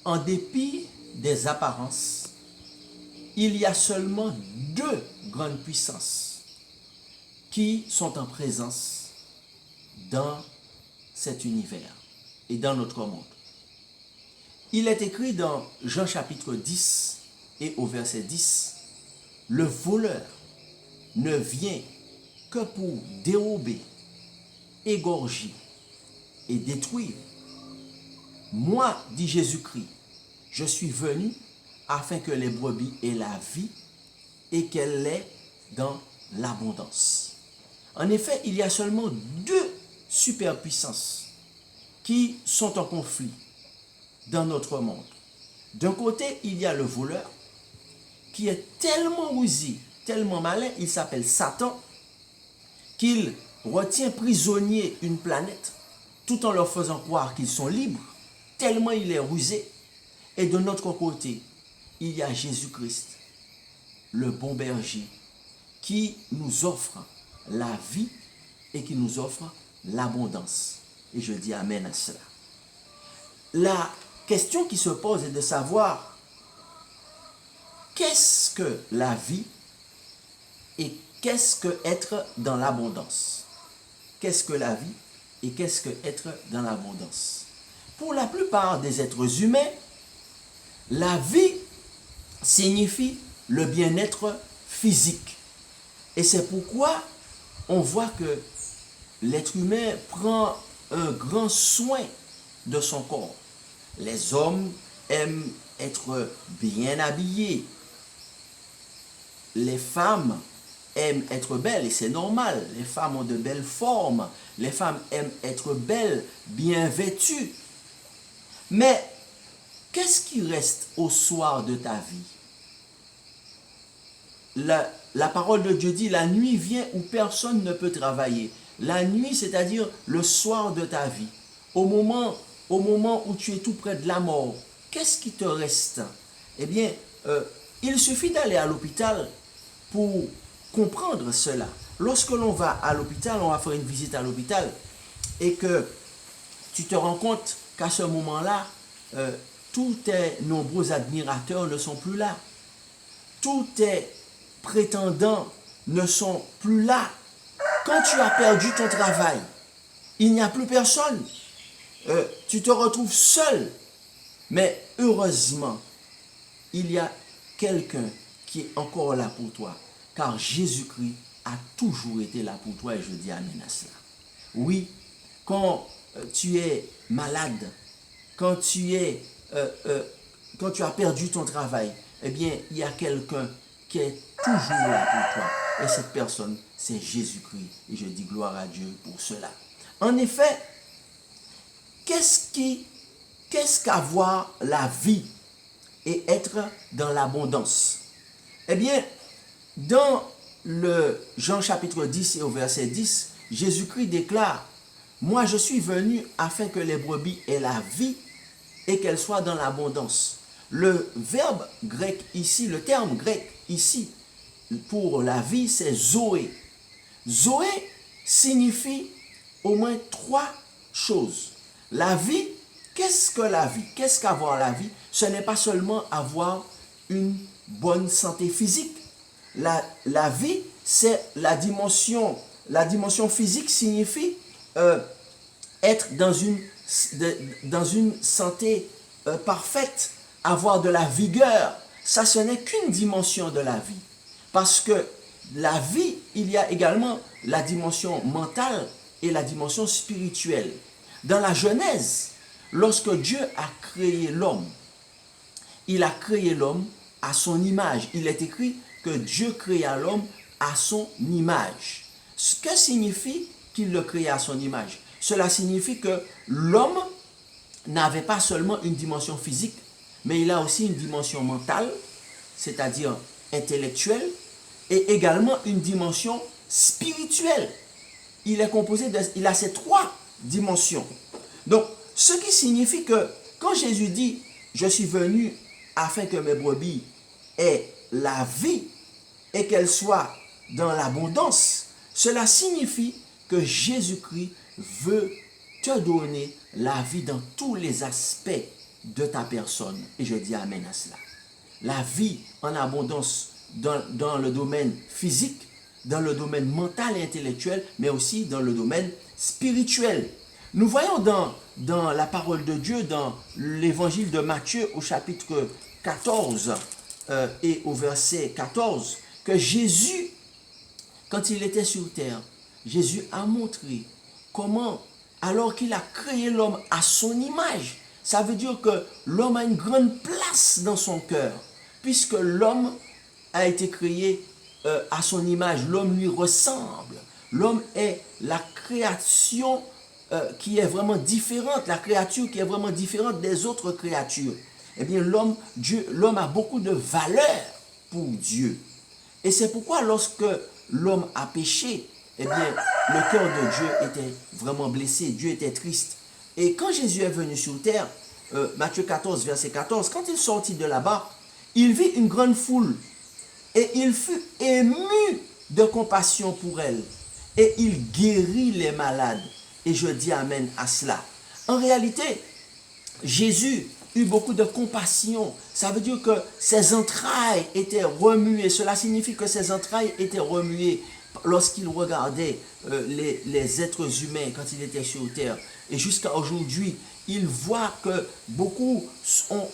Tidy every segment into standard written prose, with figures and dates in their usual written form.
En dépit des apparences, il y a seulement deux grandes puissances qui sont en présence dans cet univers et dans notre monde. Il est écrit dans Jean chapitre 10 et au verset 10, le voleur ne vient que pour dérober, égorger et détruire. Moi, dit Jésus-Christ, je suis venu afin que les brebis aient la vie et qu'elle l'ait dans l'abondance. En effet, il y a seulement deux superpuissances qui sont en conflit dans notre monde. D'un côté, il y a le voleur qui est tellement rusé, tellement malin, il s'appelle Satan, qu'il retient prisonnier une planète tout en leur faisant croire qu'ils sont libres, tellement il est rusé. Et de notre côté, il y a Jésus-Christ, le bon berger, qui nous offre la vie et qui nous offre l'abondance. Et je dis amen à cela. La question qui se pose est de savoir qu'est-ce que la vie et qu'est-ce que être dans l'abondance. Qu'est-ce que la vie et qu'est-ce que être dans l'abondance. Pour la plupart des êtres humains, la vie signifie le bien-être physique. Et c'est pourquoi on voit que l'être humain prend un grand soin de son corps. Les hommes aiment être bien habillés. Les femmes aiment être belles et c'est normal. Les femmes ont de belles formes. Les femmes aiment être belles, bien vêtues. Mais qu'est-ce qui reste au soir de ta vie? La parole de Dieu dit, la nuit vient où personne ne peut travailler. La nuit, c'est-à-dire le soir de ta vie. Au moment où tu es tout près de la mort, qu'est-ce qui te reste? Eh bien, il suffit d'aller à l'hôpital pour comprendre cela. Lorsque l'on va à l'hôpital, on va faire une visite à l'hôpital et que tu te rends compte qu'à ce moment-là, tous tes nombreux admirateurs ne sont plus là. Tous tes prétendants ne sont plus là. Quand tu as perdu ton travail, il n'y a plus personne. Tu te retrouves seul. Mais heureusement, il y a quelqu'un qui est encore là pour toi. Car Jésus-Christ a toujours été là pour toi et je dis amen à cela. Oui, quand tu es malade, quand tu as perdu ton travail, eh bien, il y a quelqu'un qui est toujours là pour toi. Et cette personne, c'est Jésus-Christ. Et je dis gloire à Dieu pour cela. En effet, qu'est-ce qu'avoir la vie et être dans l'abondance? Eh bien, dans le Jean chapitre 10 et au verset 10, Jésus-Christ déclare, moi je suis venu afin que les brebis aient la vie et qu'elles soient dans l'abondance. Le verbe grec ici, le terme grec ici pour la vie, c'est Zoé. Zoé signifie au moins trois choses. La vie, qu'est-ce que la vie? Qu'est-ce qu'avoir la vie? Ce n'est pas seulement avoir une bonne santé physique. La vie, c'est la dimension physique signifie être dans une santé parfaite, avoir de la vigueur. Ça, ce n'est qu'une dimension de la vie. Parce que la vie, il y a également la dimension mentale et la dimension spirituelle. Dans la Genèse, lorsque Dieu a créé l'homme, il a créé l'homme à son image. Il est écrit que Dieu créa l'homme à son image. Ce que signifie qu'il le créa à son image? Cela signifie que l'homme n'avait pas seulement une dimension physique, mais il a aussi une dimension mentale, c'est-à-dire intellectuelle, et également une dimension spirituelle. Il a ces trois dimensions. Donc, ce qui signifie que quand Jésus dit « Je suis venu afin que mes brebis aient la vie et qu'elles soient dans l'abondance », cela signifie que Jésus-Christ veut te donner la vie dans tous les aspects de ta personne. Et je dis amen à cela. La vie en abondance dans le domaine physique, dans le domaine mental et intellectuel, mais aussi dans le domaine spirituel. Nous voyons dans la parole de Dieu, dans l'évangile de Matthieu au chapitre 14 et au verset 14, que Jésus, quand il était sur terre, Jésus a montré comment, alors qu'il a créé l'homme à son image, ça veut dire que l'homme a une grande place dans son cœur, puisque l'homme a été créé à son image, l'homme lui ressemble. L'homme est la création qui est vraiment différente, la créature qui est vraiment différente des autres créatures. Eh bien, l'homme a beaucoup de valeur pour Dieu. Et c'est pourquoi lorsque l'homme a péché, eh bien, le cœur de Dieu était vraiment blessé, Dieu était triste. Et quand Jésus est venu sur terre, Matthieu 14, verset 14, quand il sortit de là-bas, il vit une grande foule et il fut ému de compassion pour elle. Et il guérit les malades. Et je dis amen à cela. En réalité, Jésus eut beaucoup de compassion. Ça veut dire que ses entrailles étaient remuées. Cela signifie que ses entrailles étaient remuées lorsqu'il regardait les êtres humains quand il était sur terre. Et jusqu'à aujourd'hui, il voit que beaucoup ont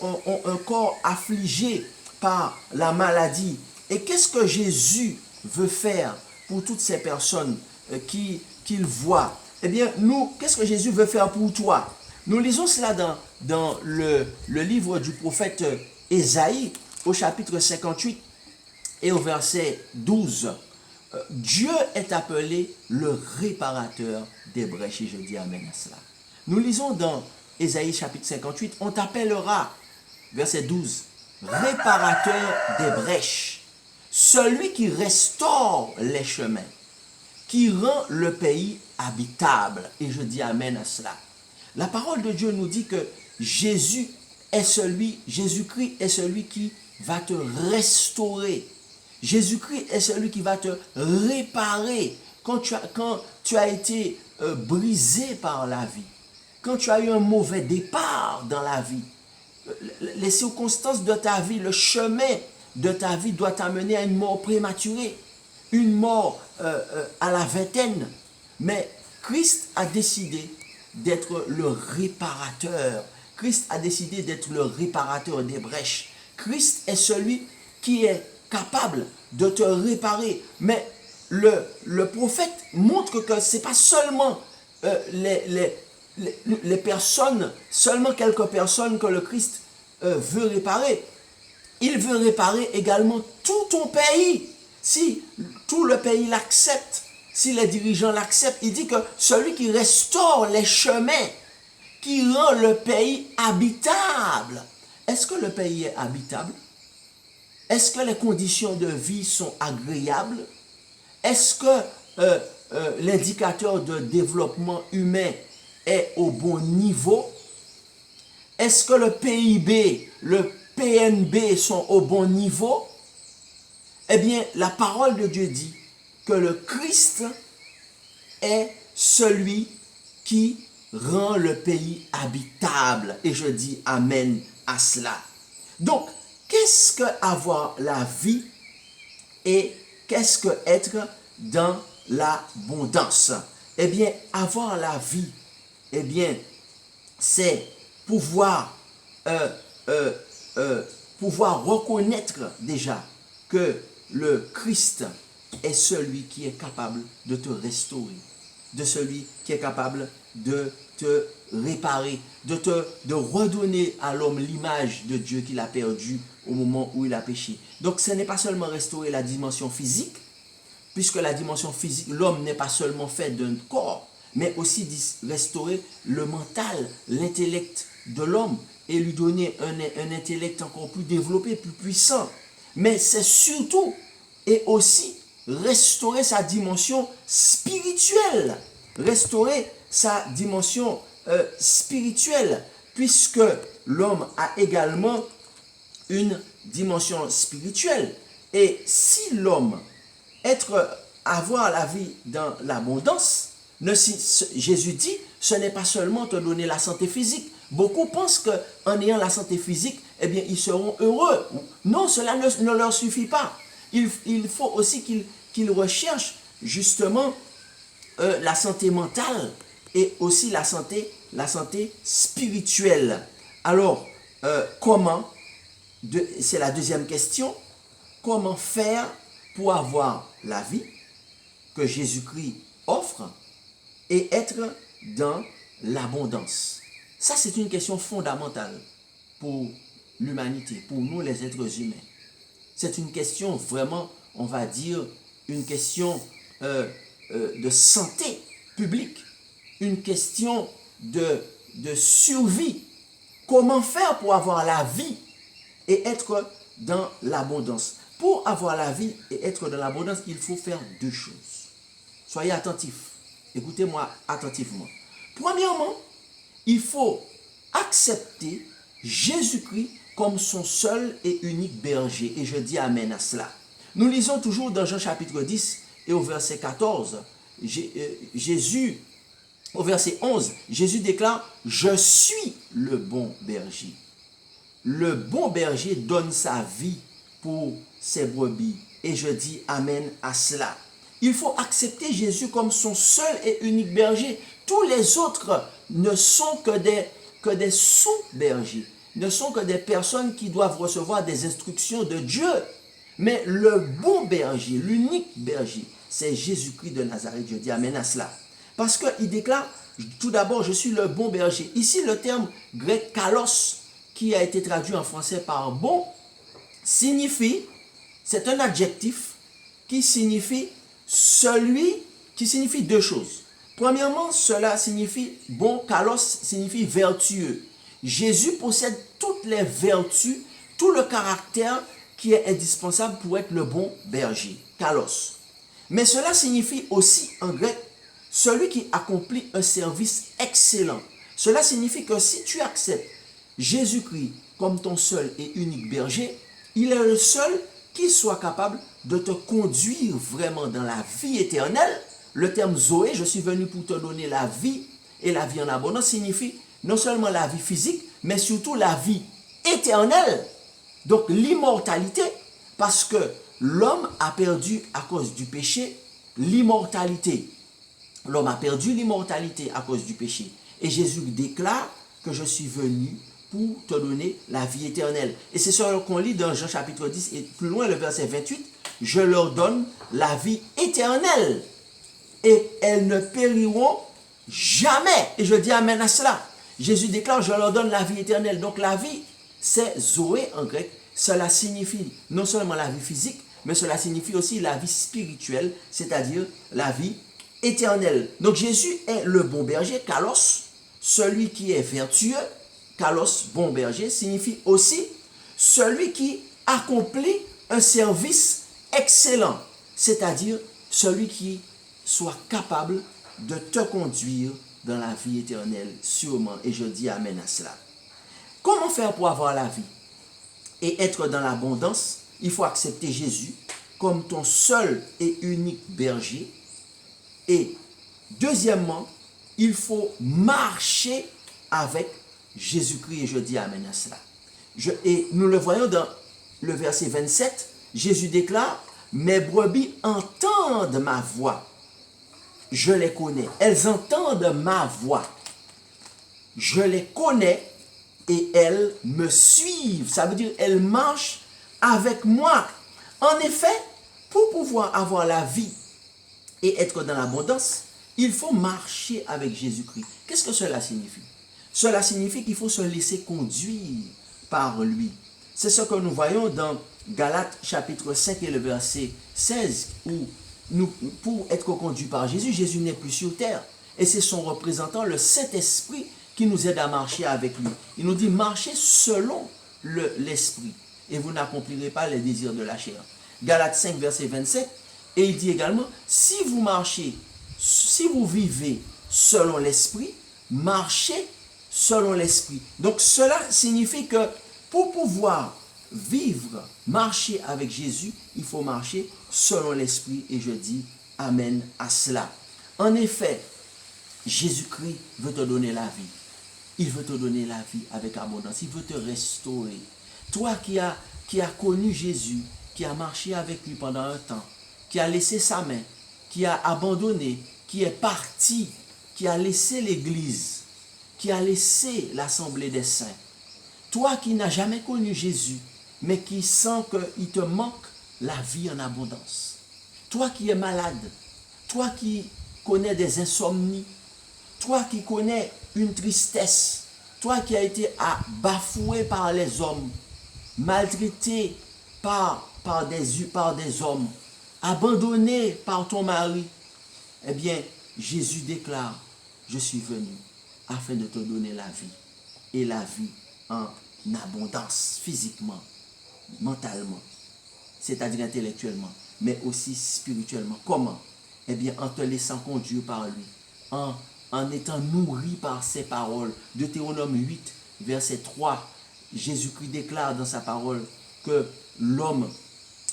un corps affligé par la maladie. Et qu'est-ce que Jésus veut faire pour toutes ces personnes qu'il voit? Eh bien, nous, qu'est-ce que Jésus veut faire pour toi? Nous lisons cela dans le livre du prophète Ésaïe, au chapitre 58 et au verset 12. Dieu est appelé le réparateur des brèches, et je dis amen à cela. Nous lisons dans Ésaïe chapitre 58, on t'appellera, verset 12, réparateur des brèches, celui qui restaure les chemins, qui rend le pays habitable. Et je dis amen à cela. La parole de Dieu nous dit que Jésus-Christ est celui qui va te restaurer. Jésus-Christ est celui qui va te réparer quand tu as été brisé par la vie, quand tu as eu un mauvais départ dans la vie. Les circonstances de ta vie, le chemin de ta vie doit t'amener à une mort prématurée, une mort à la vingtaine. Mais Christ a décidé d'être le réparateur. Christ a décidé d'être le réparateur des brèches. Christ est celui qui est capable de te réparer. Mais le prophète montre que ce n'est pas seulement les personnes, seulement quelques personnes que le Christ veut réparer. Il veut réparer également tout ton pays. Si tout le pays l'accepte, si les dirigeants l'acceptent, il dit que celui qui restaure les chemins, qui rend le pays habitable. Est-ce que le pays est habitable? Est-ce que les conditions de vie sont agréables? Est-ce que l'indicateur de développement humain est au bon niveau? Est-ce que le PIB, le PNB sont au bon niveau? Eh bien, la parole de Dieu dit que le Christ est celui qui rend le pays habitable. Et je dis amen à cela. Donc, qu'est-ce que avoir la vie et qu'est-ce que être dans l'abondance? Eh bien, avoir la vie, eh bien, c'est pouvoir reconnaître déjà que le Christ est celui qui est capable de te restaurer, de celui qui est capable de te réparer, de redonner à l'homme l'image de Dieu qu'il a perdue au moment où il a péché. Donc ce n'est pas seulement restaurer la dimension physique, puisque la dimension physique, l'homme n'est pas seulement fait d'un corps, mais aussi restaurer le mental, l'intellect de l'homme et lui donner un intellect encore plus développé, plus puissant. Mais c'est surtout et aussi restaurer sa dimension spirituelle. Restaurer sa dimension spirituelle, puisque l'homme a également une dimension spirituelle. Et si l'homme, avoir la vie dans l'abondance, Jésus dit, ce n'est pas seulement te donner la santé physique. Beaucoup pensent qu'en ayant la santé physique, eh bien, ils seront heureux. Non, cela ne leur suffit pas. Il faut aussi qu'ils recherchent justement la santé mentale et aussi la santé spirituelle. Alors, comment, c'est la deuxième question, comment faire pour avoir la vie que Jésus-Christ offre et être dans l'abondance? Ça, c'est une question fondamentale pour l'humanité, pour nous les êtres humains. C'est une question vraiment, on va dire, une question de santé publique, une question de survie. Comment faire pour avoir la vie et être dans l'abondance? Pour avoir la vie et être dans l'abondance, il faut faire deux choses. Soyez attentifs. Écoutez-moi attentivement. Premièrement, il faut accepter Jésus-Christ comme son seul et unique berger. Et je dis amen à cela. Nous lisons toujours dans Jean chapitre 10 et au verset 14, Jésus, au verset 11, Jésus déclare « Je suis le bon berger. Le bon berger donne sa vie pour ses brebis. » Et je dis amen à cela. Il faut accepter Jésus comme son seul et unique berger. Tous les autres ne sont que des sous-bergers, ne sont que des personnes qui doivent recevoir des instructions de Dieu. Mais le bon berger, l'unique berger, c'est Jésus-Christ de Nazareth. Je dis amen à cela. Parce qu'il déclare, tout d'abord, je suis le bon berger. Ici, le terme grec kalos, qui a été traduit en français par bon, signifie, c'est un adjectif qui signifie celui, qui signifie deux choses. Premièrement, cela signifie, bon, kalos signifie vertueux. Jésus possède toutes les vertus, tout le caractère qui est indispensable pour être le bon berger, kalos. Mais cela signifie aussi en grec, celui qui accomplit un service excellent. Cela signifie que si tu acceptes Jésus-Christ comme ton seul et unique berger, il est le seul qui soit capable de te conduire vraiment dans la vie éternelle. Le terme Zoé, je suis venu pour te donner la vie et la vie en abondance, signifie non seulement la vie physique, mais surtout la vie éternelle. Donc l'immortalité, parce que l'homme a perdu à cause du péché l'immortalité. L'homme a perdu l'immortalité à cause du péché. Et Jésus déclare que je suis venu pour te donner la vie éternelle. Et c'est ce qu'on lit dans Jean chapitre 10 et plus loin le verset 28. Je leur donne la vie éternelle et elles ne périront jamais. Et je dis amen à cela. Jésus déclare, je leur donne la vie éternelle. Donc la vie, c'est Zoé en grec. Cela signifie non seulement la vie physique, mais cela signifie aussi la vie spirituelle, c'est-à-dire la vie éternelle. Donc Jésus est le bon berger, kalos, celui qui est vertueux. Kalos, bon berger, signifie aussi celui qui accomplit un service excellent, c'est-à-dire celui qui soit capable de te conduire dans la vie éternelle, sûrement. Et je dis amen à cela. Comment faire pour avoir la vie et être dans l'abondance? Il faut accepter Jésus comme ton seul et unique berger. Et deuxièmement, il faut marcher avec Jésus-Christ. Et je dis amen à cela. Et nous le voyons dans le verset 27. Jésus déclare, mes brebis entendent ma voix. Je les connais. Elles entendent ma voix. Je les connais et elles me suivent. Ça veut dire elles marchent avec moi. En effet, pour pouvoir avoir la vie et être dans l'abondance, il faut marcher avec Jésus-Christ. Qu'est-ce que cela signifie? Cela signifie qu'il faut se laisser conduire par lui. C'est ce que nous voyons dans Galates chapitre 5 et le verset 16, où pour être conduit par Jésus, Jésus n'est plus sur terre. Et c'est son représentant, le Saint-Esprit, qui nous aide à marcher avec lui. Il nous dit, marchez selon l'Esprit, et vous n'accomplirez pas les désirs de la chair. Galates 5, verset 27, et il dit également, si vous marchez, si vous vivez selon l'Esprit, marchez selon l'Esprit. Donc cela signifie que pour pouvoir vivre, marcher avec Jésus, il faut marcher selon l'Esprit, et je dis amen à cela. En effet, Jésus-Christ veut te donner la vie. Il veut te donner la vie avec abondance. Il veut te restaurer. Toi qui as connu Jésus, qui a marché avec lui pendant un temps, qui a laissé sa main, qui a abandonné, qui est parti, qui a laissé l'église, qui a laissé l'assemblée des saints. Toi qui n'as jamais connu Jésus, mais qui sens qu'il te manque la vie en abondance. Toi qui es malade, toi qui connais des insomnies, toi qui connais une tristesse, toi qui as été bafoué par les hommes, maltraité par des hommes, abandonné par ton mari, eh bien, Jésus déclare, je suis venu afin de te donner la vie, et la vie en abondance, physiquement, mentalement, c'est-à-dire intellectuellement, mais aussi spirituellement. Comment? Eh bien, en te laissant conduire par lui, en étant nourri par ses paroles. Deutéronome 8, verset 3, Jésus-Christ déclare dans sa parole que l'homme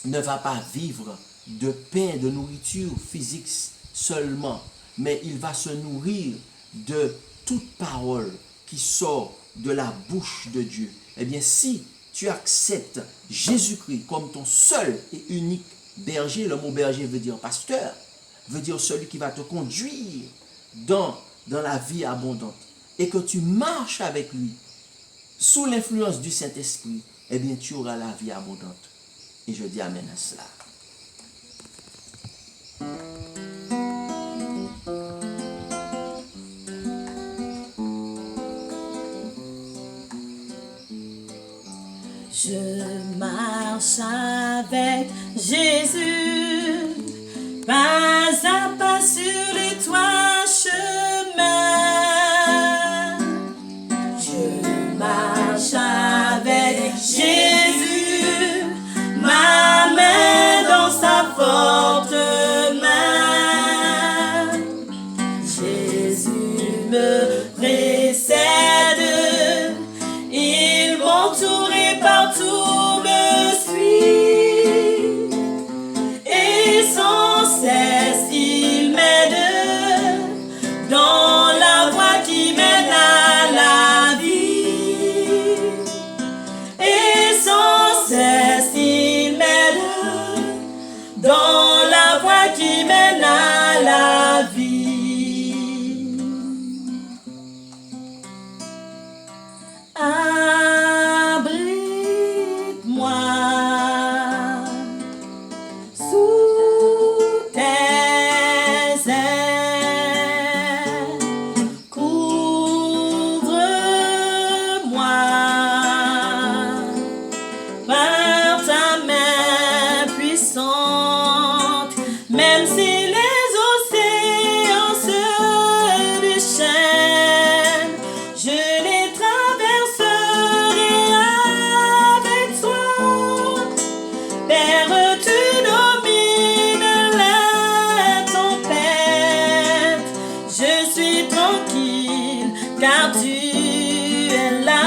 ne va pas vivre de pain, de nourriture physique seulement, mais il va se nourrir de toute parole qui sort de la bouche de Dieu. Eh bien, si tu acceptes Jésus-Christ comme ton seul et unique berger, le mot berger veut dire pasteur, veut dire celui qui va te conduire dans la vie abondante, et que tu marches avec lui sous l'influence du Saint-Esprit, eh bien tu auras la vie abondante. Et je dis amen à cela. Je marche avec Jésus, pas à pas sur les toits chemins. Je marche avec Jésus, ma main dans sa forte main. Jésus me précède, il m'entoure et partout me suit, et sans cesse il m'aide dans la voie qui mène à la vie, et sans cesse il m'aide dans la voie qui mène à la vie. Abrite-moi sous tes ailes, couvre-moi par ta main puissante, même si les océans se déchaînent, je les traverserai avec toi. Père, tu domines la tempête, je suis tranquille car tu es là.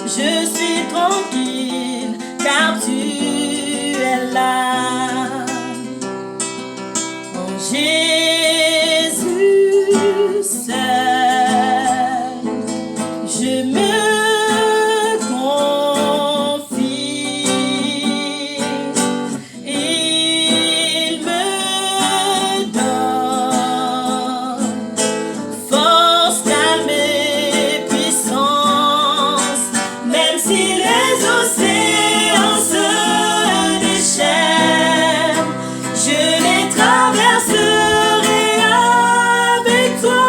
Je suis tranquille car tu es là. En Jésus seul, je me confie. Il me donne force, calme et puissance, même si les océans se déchaînent, je les traverserai avec toi.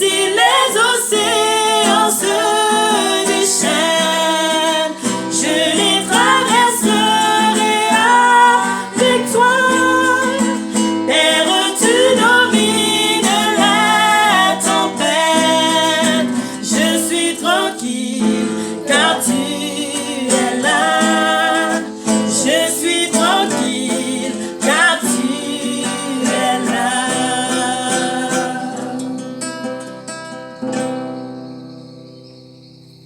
si